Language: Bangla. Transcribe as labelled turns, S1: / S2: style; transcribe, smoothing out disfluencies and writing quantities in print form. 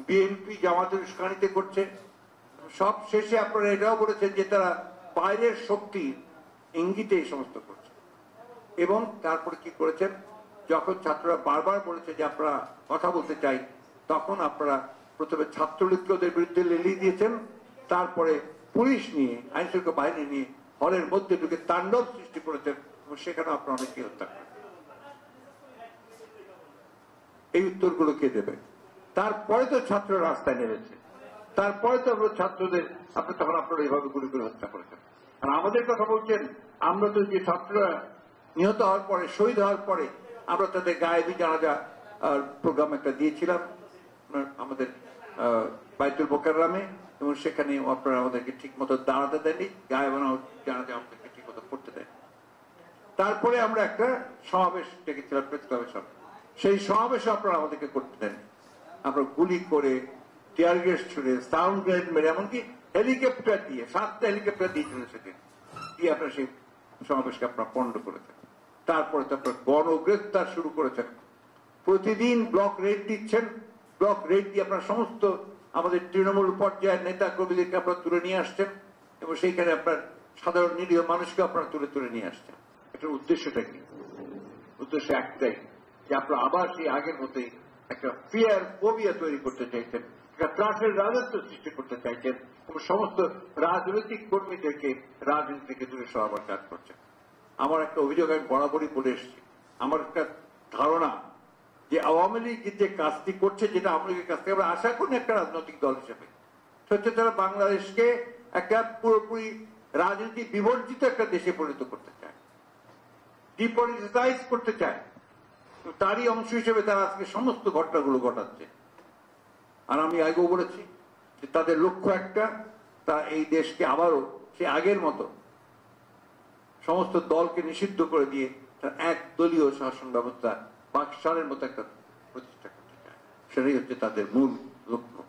S1: বিএনপি জামাতের উস্কানিতে করছে। সব শেষে আপনারা এটাও বলেছেন যে তারা বাইরের শক্তি ইঙ্গিতে এই সমস্ত করছে। এবং তারপরে কি করেছেন, যখন ছাত্ররা বারবার বলেছে যে আপনারা কথা বলতে চাই, তখন আপনারা প্রথমে ছাত্রলীগকে ওদের বিরুদ্ধে লেলিয়ে দিয়েছেন, তারপরে পুলিশ নিয়ে, আইন শৃঙ্খলা বাহিনী নিয়ে হলের মধ্যে ঢুকে তাণ্ডব সৃষ্টি করেছেন এবং সেখানে আপনারা অনেকে হত্যা করেন। এই উত্তরগুলো কে দেবে? তারপরে তো ছাত্র রাস্তায় নেমেছে, তারপরে তো ছাত্রদের তখন আপনারা এইভাবে গুলি করে হত্যা করেছেন। আর আমাদের কথা বলছেন, আমরা তো যে ছাত্ররা নিহত হওয়ার পরে, শহীদ হওয়ার পরে আমরা তাদের গায়েবী জানাজা প্রোগ্রাম একটা দিয়েছিলাম আমাদের বাইতুল মোকাররমে, এবং সেখানে আপনারা আমাদেরকে ঠিক মতো দাঁড়াতে দেননি, গায়েবানা জানাজা আমাদেরকে ঠিক মতো করতে দেন। তারপরে আমরা একটা সমাবেশ ডেকেছিলাম প্রেস ক্লাবের সামনে, সেই সমাবেশে আপনারা আমাদেরকে করতে দেন। আমরা গুলি করে, টিয়ার গ্যাস ছুড়ে, সাউন্ড গ্রেনেড মেরে, এমনকি হেলিকপ্টার দিয়ে, 7টা হেলিকপ্টার দিয়েছিলেন সেদিন, দিয়ে আপনারা সেই সমাবেশকে আপনারা পণ্ড করেছেন। তারপরে তো আপনারা গণগ্রেফতার শুরু করেছেন, প্রতিদিন ব্লক রেড দিচ্ছেন, ব্লক রেড দিয়ে আপনারা সমস্ত আমাদের তৃণমূল পর্যায়ের নেতা কর্মীদেরকে আপনারা তুলে নিয়ে আসছেন, এবং সেইখানে আপনার সাধারণ নিরীহ মানুষকে আপনারা তুলে তুলে নিয়ে আসছেন। এটার উদ্দেশ্যটা কি? উদ্দেশ্য একটাই, যে আপনারা আবার সেই আগের মতোই একটা ফিয়ার ফোবিয়া তৈরি করতে চাইছেন, একটা ত্রাসের রাজত্ব সৃষ্টি করতে চাইছেন, এবং সমস্ত রাজনৈতিক কর্মীদেরকে রাজনীতি থেকে দূরে সরাবার কাজ করছেন। আমার একটা অভিযোগ আমি বরাবরই বলে এসেছি, আমার একটা ধারণা যে আওয়ামী লীগ যে কাজটি করছে, যেটা আওয়ামী লীগের কাছ থেকে আমরা আশা করি একটা রাজনৈতিক দল হিসেবে, হচ্ছে তারা বাংলাদেশকে একটা পুরোপুরি রাজনীতি বিবর্জিত একটা দেশে পরিণত করতে চায়, ডিপলিটিসাইজ করতে চায়। তারই অংশ হিসেবে তারা আজকে সমস্ত ঘটনাগুলো ঘটাচ্ছে। আর আমি আগেও বলেছি যে তাদের লক্ষ্য একটা, তারা এই দেশকে আবারও সে আগের মতো সমস্ত দলকে নিষিদ্ধ করে দিয়ে তার এক দলীয় শাসন ব্যবস্থা পাকিস্তানের মতো একটা প্রতিষ্ঠা করতে চায়। সেটাই হচ্ছে তাদের মূল লক্ষ্য।